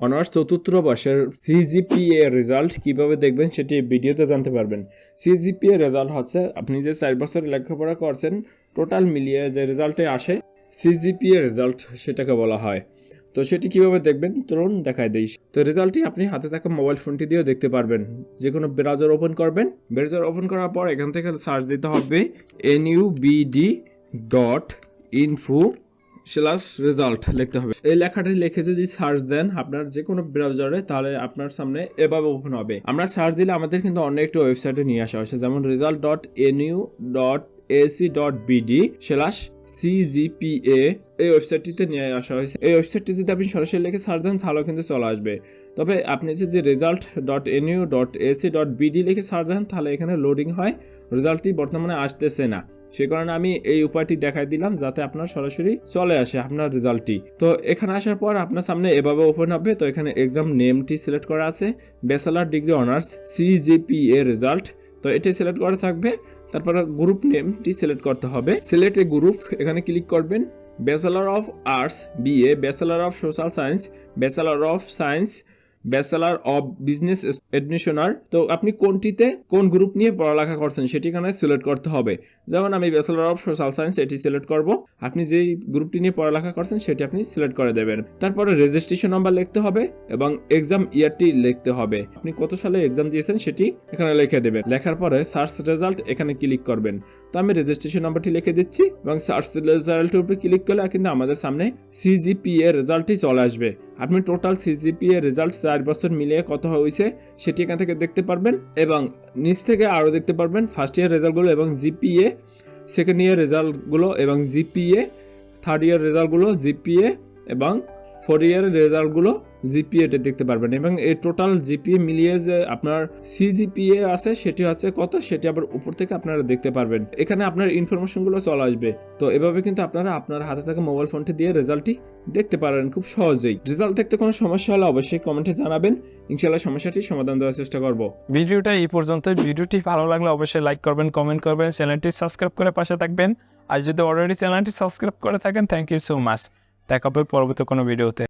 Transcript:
Honours চতুর্থ বর্ষের CGPA result কিভাবে দেখবেন সেটি ভিডিওতে জানতে পারবেন। সিজিপিএ রেজাল্ট হচ্ছে আপনি যে 4 বছর লেখাপড়া করছেন টোটাল মিলিয়ে যে রেজাল্টে আসে সিজিপিএ রেজাল্ট সেটাকে বলা হয়। তো সেটি কিভাবে দেখবেন চলুন দেখায় দিই। তো রেজাল্টটি আপনি হাতে থাকা মোবাইল ফোনটি দিয়েও দেখতে পারবেন। যে কোনো ব্রাউজার ওপেন করবেন, ব্রাউজার ওপেন করার পর এখান থেকে সার্চ দিতে হবে nubd.info /রেজাল্ট লিখতে হবে। এই লেখাটি লিখে যদি সার্চ দেন আপনার যে কোনো ব্রাউজারে, তাহলে আপনার সামনে এভাবে ওপেন হবে। আমরা সার্চ দিলে আমাদের কিন্তু অন্য একটি ওয়েবসাইটে নিয়ে আসা হয়েছে, যেমন result.nu.ac.bd/cgpa এই ওয়েবসাইটটিতে নিয়ে আসা হয়েছে। এই ওয়েবসাইটটি যদি আপনি সরাসরি লিখে সার্চ দেন তাহলেও কিন্তু চলে আসবে। তবে আপনি যদি result.nu.ac.bd লিখে সার্চ দেন তাহলে এখানে লোডিং হয়, রেজাল্টটি বর্তমানে আসতেছে না। সে কারণে আমি এই উপায়টি দেখাই দিলাম যাতে আপনার সরাসরি চলে আসে আপনার রেজাল্টটি। তো এখানে আসার পর আপনার সামনে এভাবে ওপেন হবে। তো এখানে এক্সাম নেমটি সিলেক্ট করা আছে, bachelor degree honours CGPA result, তো এটি সিলেক্ট করা থাকবে। তারপর গ্রুপ নেমটি সিলেক্ট করতে হবে, সিলেক্ট এ গ্রুপ এখানে ক্লিক করবেন। Bachelor of arts BA, bachelor of social science, bachelor of science, bachelor of business administration. তো আপনি কোনটিতে কোন গ্রুপ নিয়ে পড়ালেখা করছেন সেটি এখানে সিলেক্ট করতে হবে। যেমন আমি ব্যাচেলর অফ সোশ্যাল সায়েন্স এটি সিলেক্ট করব। আপনি যেই গ্রুপটি নিয়ে পড়ালেখা করছেন সেটি আপনি সিলেক্ট করে দেবেন। তারপরে রেজিস্ট্রেশন নাম্বার লিখতে হবে এবং এক্সাম ইয়ারটি লিখতে হবে। আপনি কত সালে এক্সাম দিয়েছেন সেটি এখানে লিখে দেবেন। লেখার পরে সার্চ রেজাল্ট এখানে ক্লিক করবেন। তো আমি রেজিস্ট্রেশন নাম্বারটি লিখে দিচ্ছি এবং সার্চ রেজাল্টের উপরে ক্লিক করলে কিন্তু আমাদের সামনে সিজিপিএ রেজাল্টটি চলে আসবে। আপনি টোটাল সিজিপিএ রেজাল্ট 4 বছর মিলিয়ে কত হয়েছে সেটি এখান থেকে দেখতে পারবেন এবং নিচ থেকে আরও দেখতে পারবেন ফার্স্ট ইয়ার রেজাল্টগুলো এবং জিপিএ, সেকেন্ড ইয়ার রেজাল্টগুলো এবং জিপিএ, থার্ড ইয়ার রেজাল্টগুলো জিপিএ এবং ফোর্থ ইয়ারের রেজাল্টগুলো জিপিএতে দেখতে পারবেন। এবং এই টোটাল জিপিএ মিলিয়ে যে আপনার সিজিপিএ আছে সেটি হচ্ছে কত সেটি আবার উপর থেকে আপনারা দেখতে পারবেন। এখানে আপনার ইনফরমেশনগুলো চলে আসবে। তো এভাবে কিন্তু আপনারা আপনার হাতে থাকা মোবাইল ফোনটি দিয়ে রেজাল্টটি দেখতে পারেন খুব সহজেই। রেজাল্ট দেখতে কোনো সমস্যা হলে অবশ্যই কমেন্টে জানাবেন, ইনশাআল্লাহ সমস্যাটি সমাধান দেওয়ার চেষ্টা করব। ভিডিওটা এই পর্যন্ত। ভিডিওটি ভালো লাগলে অবশ্যই লাইক করবেন, কমেন্ট করবেন, চ্যানেলটি সাবস্ক্রাইব করে পাশে থাকবেন। আর যদি অলরেডি চ্যানেলটি সাবস্ক্রাইব করে থাকেন থ্যাংক ইউ সো মাচ। দেখা হবে পরবর্তী কোনো ভিডিওতে।